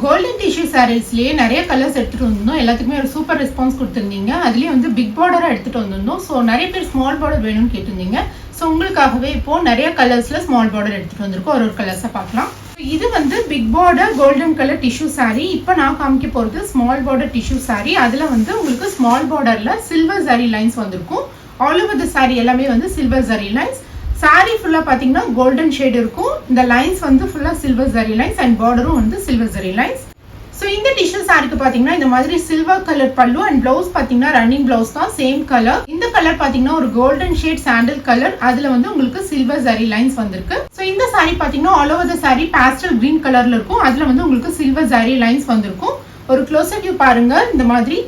Golden tissue சாரீஸ்லயே நிறைய colours எடுத்துட்டு வந்திருந்தோம். எல்லாத்துக்குமே ஒரு சூப்பர் ரெஸ்பான்ஸ் கொடுத்துருந்தீங்க. அதுலயே வந்து பிக் பார்டரா எடுத்துட்டு வந்திருந்தோம். ஸோ நிறைய பேர் ஸ்மால் பார்டர் வேணும்னு கேட்டிருந்தீங்க. ஸோ உங்களுக்காகவே இப்போ நிறைய கலர்ஸ்ல ஸ்மால் பார்டர் எடுத்துட்டு வந்திருக்கோம். ஒரு கலர்ஸை பார்க்கலாம். இது வந்து big border golden colour tissue sari. இப்போ நான் காமிக்க போறது ஸ்மால் பார்டர் டிஷ்யூ சாரீ. அதுல வந்து உங்களுக்கு ஸ்மால் பார்டர்ல சில்வர் ஜரி லைன்ஸ் வந்திருக்கும். ஆல் ஓவர் தி சாரீ எல்லாமே வந்து சில்வர் ஜரி லைன்ஸ். சாரீ ஃபுல்லா பாத்தீங்கன்னா கோல்டன் ஷேட் இருக்கும். இந்த லைன்ஸ் வந்து ஃபுல்லா சில்வர் ஜரி லைன்ஸ் அண்ட் பார்டரும் வந்து சில்வர் ஜரி லைன்ஸ். ஸோ இந்த டிஷ்யூ சாரிக்கு பாத்தீங்கன்னா இந்த மாதிரி சில்வர் கலர் பல்லு அண்ட் பிளவுஸ் பாத்தீங்கன்னா ரன்னிங் பிளவுஸ் தான், சேம் கலர். இந்த கலர் பாத்தீங்கன்னா ஒரு கோல்டன் ஷேட் சாண்டல் கலர். அதுல வந்து உங்களுக்கு சில்வர் ஜரி லைன்ஸ் வந்திருக்கு. ஸோ இந்த சாரி பாத்தீங்கன்னா all over the sorry pastel green கலர்ல இருக்கும். அதுல வந்து உங்களுக்கு சில்வர் ஜரி லைன்ஸ் வந்திருக்கும். ஒரு க்ளோஸ் வியூ பாருங்க. இந்த மாதிரி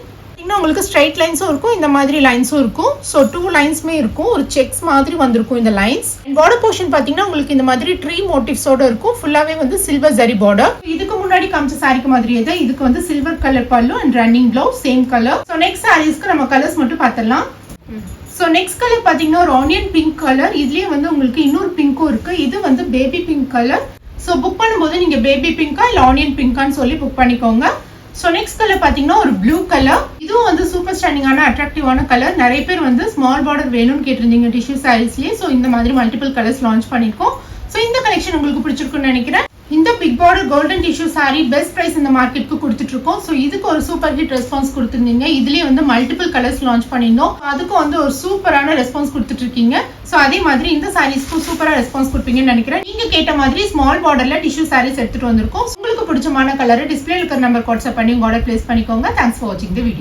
இன்னும் உங்களுக்கு ஸ்ட்ரைட் லைன்ஸும் இருக்கும், இந்த மாதிரி லைன்ஸும் இருக்கும். ஸோ 2 லைன்ஸுமே இருக்கும். ஒரு செக்ஸ் மாதிரி வந்திருக்கும் இந்த லைன்ஸ். பார்டர் போர்ஷன் பாத்தீங்கன்னா உங்களுக்கு இந்த மாதிரி ட்ரீ மோட்டிவ்ஸோட இருக்கும். ஃபுல்லாவே வந்து சில்வர் ஜரி பார்டர். இதுக்கு முன்னாடி காமிச்ச சாரிக்கு மாதிரியே தான் இதுக்கு வந்து சில்வர் கலர் பல்லு and running blouse same colour. So next சாரீஸ்க்கு நம்ம கலர்ஸ் மட்டும் பார்த்துடலாம். ஸோ நெக்ஸ்ட் கலர் பாத்தீங்கன்னா ஒரு ஆனியன் பிங்க் கலர். இதுலயே வந்து உங்களுக்கு இன்னொரு பிங்க்கும் இருக்கு. இது வந்து baby pink colour. So book பண்ணும்போது நீங்க பேபி பிங்கா இல்ல ஆனியன் பிங்கான்னு சொல்லி புக் பண்ணிக்கோங்க. ஸோ நெக்ஸ்ட் கலர் பாத்தீங்கன்னா ஒரு ப்ளூ கலர். இதுவும் வந்து சூப்பர் ஸ்டாண்டிங்கான அட்ராக்டிவான கலர். நிறைய பேர் வந்து ஸ்மால் பார்டர் வேணும்னு கேட்டிருந்தீங்க டிஷ்யூ சாரீஸ்லயே. ஸோ இந்த மாதிரி மல்டிபிள் கலர்ஸ் லான்ச் பண்ணிருக்கோம். ஸோ இந்த கலெக்ஷன் உங்களுக்கு பிடிச்சிருக்குன்னு நினைக்கிறேன். இந்த big border golden tissue sari best price இந்த மார்க்கெட்டுக்கு கொடுத்துட்டு இருக்கோம். ஸோ இதுக்கு ஒரு சூப்பர் ஹிட் ரெஸ்பான்ஸ் கொடுத்துருந்தீங்க. இதுலயே வந்து மல்டிபிள் கலர்ஸ் லான்ச் பண்ணியிருந்தோம். அதுக்கும் வந்து ஒரு சூப்பரான ரெஸ்பான்ஸ் கொடுத்துட்டு இருக்கீங்க. ஸோ அதே மாதிரி இந்த சாரீஸ்க்கும் சூப்பரா ரெஸ்பான்ஸ் கொடுப்பீங்கன்னு நினைக்கிறேன். நீங்க கேட்ட மாதிரி ஸ்மால் பார்டர்ல டிஷ்யூ சாரீஸ் எடுத்துட்டு வந்திருக்கோம். உங்களுக்கு பிடிச்சமான கலர் டிஸ்பிளே இருக்கிற நம்பர் வாட்ஸ்அப் பண்ணி உங்க ஆர்டர் பிளேஸ் பண்ணிக்கோங்க. தேங்க்ஸ் ஃபார் வாட்சிங் தி வீடியோ.